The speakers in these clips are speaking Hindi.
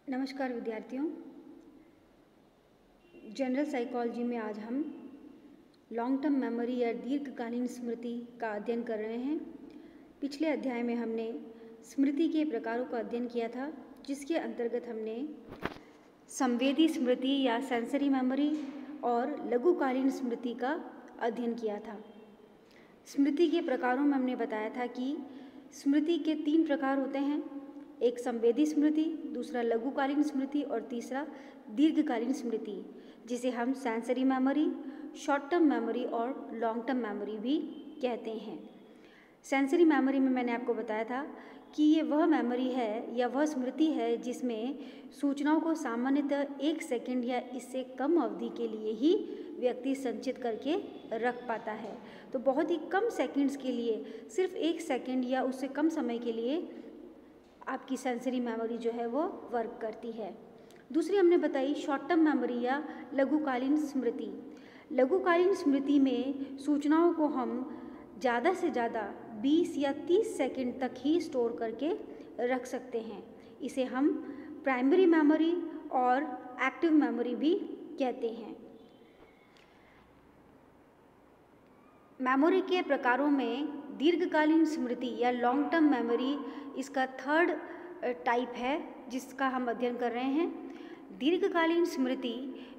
नमस्कार विद्यार्थियों। जनरल साइकोलॉजी में आज हम लॉन्ग टर्म मेमोरी या दीर्घकालीन स्मृति का अध्ययन कर रहे हैं। पिछले अध्याय में हमने स्मृति के प्रकारों का अध्ययन किया था, जिसके अंतर्गत हमने संवेदी स्मृति या सेंसरी मेमोरी और लघुकालीन स्मृति का अध्ययन किया था। स्मृति के प्रकारों में हमने बताया था कि स्मृति के 3 प्रकार होते हैं, एक संवेदी स्मृति, दूसरा लघुकालीन स्मृति और तीसरा दीर्घकालीन स्मृति, जिसे हम sensory memory, short term memory और लॉन्ग टर्म मेमोरी भी कहते हैं। सेंसरी मेमोरी में मैंने आपको बताया था कि ये वह मेमोरी है या वह स्मृति है जिसमें सूचनाओं को सामान्यतः 1 सेकंड या इससे कम अवधि के लिए ही व्यक्ति संचित करके रख पाता है। तो बहुत ही कम सेकंड्स के लिए, सिर्फ 1 सेकंड या उससे कम समय के लिए आपकी सेंसरी मेमोरी जो है वो वर्क करती है। दूसरी हमने बताई शॉर्ट टर्म मेमोरी या लघुकालीन स्मृति। लघुकालीन स्मृति में सूचनाओं को हम ज़्यादा से ज़्यादा 20 या 30 सेकंड तक ही स्टोर करके रख सकते हैं। इसे हम प्राइमरी मेमोरी और एक्टिव मेमोरी भी कहते हैं। मेमोरी के प्रकारों में दीर्घकालीन स्मृति या लॉन्ग टर्म मेमोरी इसका 3rd टाइप है जिसका हम अध्ययन कर रहे हैं। दीर्घकालीन स्मृति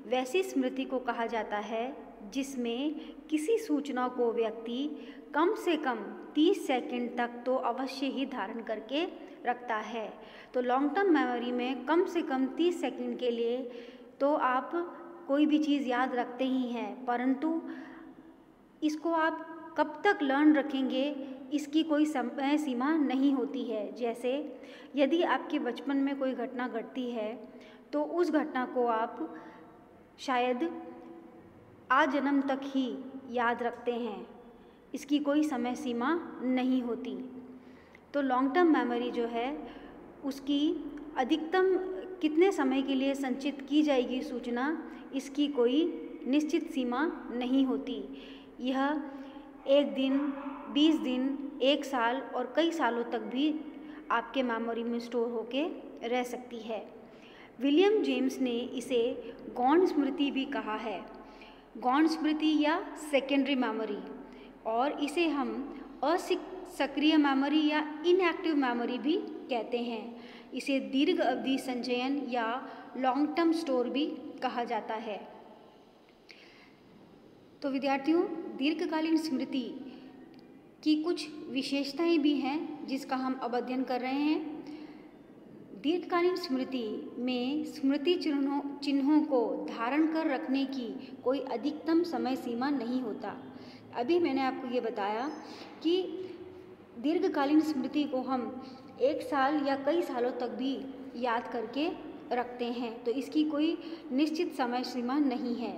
वैसी स्मृति को कहा जाता है जिसमें किसी सूचना को व्यक्ति कम से कम 30 सेकंड तक तो अवश्य ही धारण करके रखता है। तो लॉन्ग टर्म मेमोरी में कम से कम 30 सेकंड के लिए तो आप कोई भी चीज़ याद रखते ही हैं, परंतु इसको आप कब तक लर्न रखेंगे इसकी कोई समय सीमा नहीं होती है। जैसे यदि आपके बचपन में कोई घटना घटती है तो उस घटना को आप शायद आजन्म तक ही याद रखते हैं, इसकी कोई समय सीमा नहीं होती। तो लॉन्ग टर्म मेमोरी जो है उसकी अधिकतम कितने समय के लिए संचित की जाएगी सूचना, इसकी कोई निश्चित सीमा नहीं होती। यह 1 दिन, 20 दिन, 1 साल और कई सालों तक भी आपके मेमोरी में स्टोर होके रह सकती है। विलियम जेम्स ने इसे गौण स्मृति भी कहा है, गौण स्मृति या सेकेंडरी मेमोरी, और इसे हम असक्रिय मेमोरी या इनएक्टिव मेमोरी भी कहते हैं। इसे दीर्घ अवधि संचयन या लॉन्ग टर्म स्टोर भी कहा जाता है। तो विद्यार्थियों, दीर्घकालीन स्मृति की कुछ विशेषताएं भी हैं जिसका हम अब अध्ययन कर रहे हैं। दीर्घकालीन स्मृति में स्मृति चिन्हों को धारण कर रखने की कोई अधिकतम समय सीमा नहीं होता। अभी मैंने आपको ये बताया कि दीर्घकालीन स्मृति को हम 1 साल या कई सालों तक भी याद करके रखते हैं, तो इसकी कोई निश्चित समय सीमा नहीं है।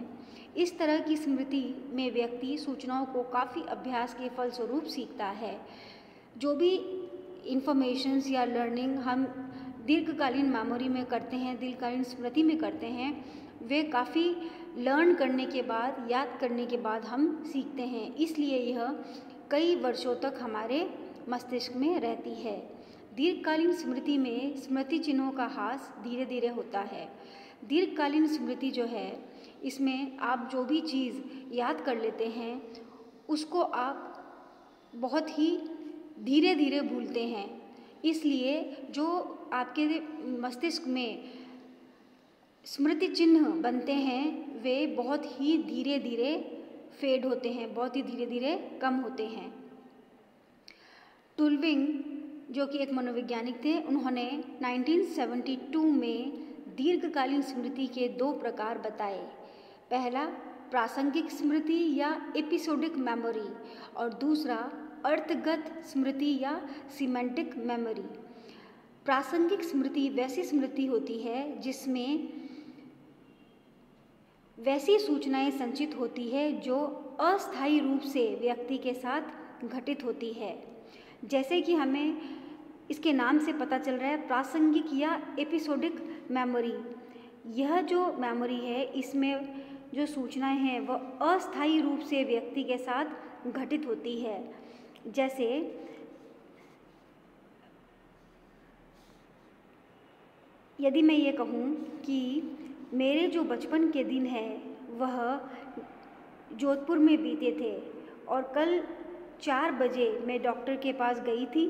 इस तरह की स्मृति में व्यक्ति सूचनाओं को काफ़ी अभ्यास के फलस्वरूप सीखता है। जो भी इंफॉर्मेशंस या लर्निंग हम दीर्घकालीन मेमोरी में करते हैं, दीर्घकालीन स्मृति में करते हैं, वे काफ़ी लर्न करने के बाद, याद करने के बाद हम सीखते हैं। इसलिए यह कई वर्षों तक हमारे मस्तिष्क में रहती है। दीर्घकालीन स्मृति में स्मृति चिन्हों का ह्रास धीरे धीरे होता है। दीर्घकालीन स्मृति जो है, इसमें आप जो भी चीज़ याद कर लेते हैं उसको आप बहुत ही धीरे धीरे भूलते हैं। इसलिए जो आपके मस्तिष्क में स्मृति चिन्ह बनते हैं वे बहुत ही धीरे धीरे फेड होते हैं, बहुत ही धीरे धीरे कम होते हैं। टुलविंग, जो कि एक मनोवैज्ञानिक थे, उन्होंने 1972 में दीर्घकालीन स्मृति के 2 प्रकार बताए। पहला प्रासंगिक स्मृति या एपिसोडिक मेमोरी और दूसरा अर्थगत स्मृति या सिमेंटिक मेमोरी। प्रासंगिक स्मृति वैसी स्मृति होती है जिसमें वैसी सूचनाएं संचित होती है जो अस्थायी रूप से व्यक्ति के साथ घटित होती है। जैसे कि हमें इसके नाम से पता चल रहा है, प्रासंगिक या एपिसोडिक मेमोरी। यह जो मेमोरी है इसमें जो सूचनाएं हैं वह अस्थायी रूप से व्यक्ति के साथ घटित होती है। जैसे यदि मैं ये कहूँ कि मेरे जो बचपन के दिन हैं वह जोधपुर में बीते थे और कल 4 बजे मैं डॉक्टर के पास गई थी।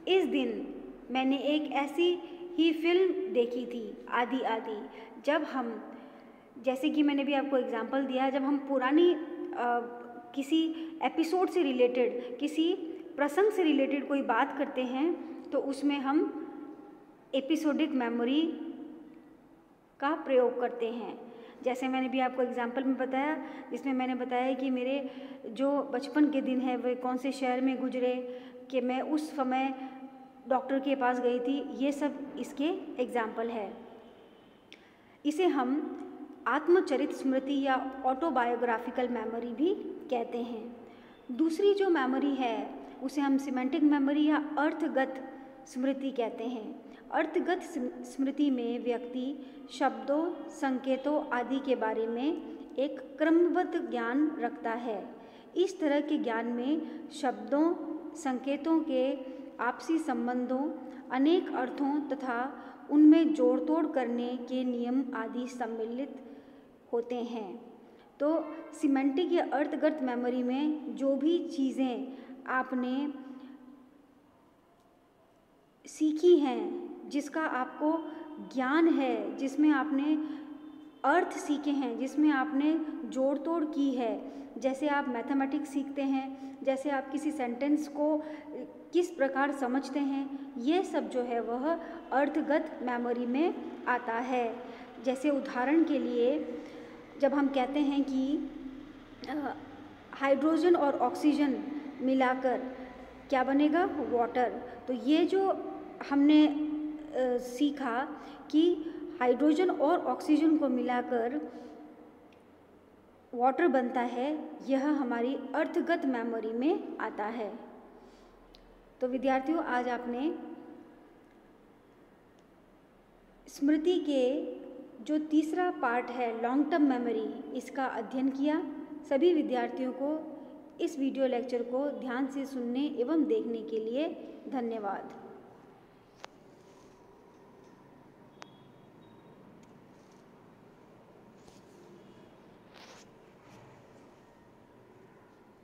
इस दिन मैंने एक ऐसी ही फिल्म देखी थी, आदि आदि। जब हम, जैसे कि मैंने भी आपको एग्जांपल दिया, जब हम पुरानी किसी एपिसोड से रिलेटेड, किसी प्रसंग से रिलेटेड कोई बात करते हैं तो उसमें हम एपिसोडिक मेमोरी का प्रयोग करते हैं। जैसे मैंने भी आपको एग्जाम्पल में बताया, जिसमें मैंने बताया कि मेरे जो बचपन के दिन हैं वे कौन से शहर में गुजरे, कि मैं उस समय डॉक्टर के पास गई थी, ये सब इसके एग्जाम्पल है। इसे हम आत्मचरित स्मृति या ऑटोबायोग्राफिकल मेमोरी भी कहते हैं। दूसरी जो मेमोरी है उसे हम सिमेंटिक मेमोरी या अर्थगत स्मृति कहते हैं। अर्थगत स्मृति में व्यक्ति शब्दों, संकेतों आदि के बारे में एक क्रमबद्ध ज्ञान रखता है। इस तरह के ज्ञान में शब्दों, संकेतों के आपसी संबंधों, अनेक अर्थों तथा उनमें जोड़ तोड़ करने के नियम आदि सम्मिलित होते हैं। तो सिमेंटिक या अर्थगत मेमोरी में जो भी चीज़ें आपने सीखी हैं, जिसका आपको ज्ञान है, जिसमें आपने अर्थ सीखे हैं, जिसमें आपने जोड़ तोड़ की है, जैसे आप मैथमेटिक्स सीखते हैं, जैसे आप किसी सेंटेंस को किस प्रकार समझते हैं, ये सब जो है वह अर्थगत मेमोरी में आता है। जैसे उदाहरण के लिए जब हम कहते हैं कि हाइड्रोजन और ऑक्सीजन मिलाकर क्या बनेगा, वाटर, तो ये जो हमने सीखा कि हाइड्रोजन और ऑक्सीजन को मिलाकर वाटर बनता है, यह हमारी अर्थगत मेमोरी में आता है। तो विद्यार्थियों, आज आपने स्मृति के जो तीसरा पार्ट है लॉन्ग टर्म मेमोरी, इसका अध्ययन किया। सभी विद्यार्थियों को इस वीडियो लेक्चर को ध्यान से सुनने एवं देखने के लिए धन्यवाद।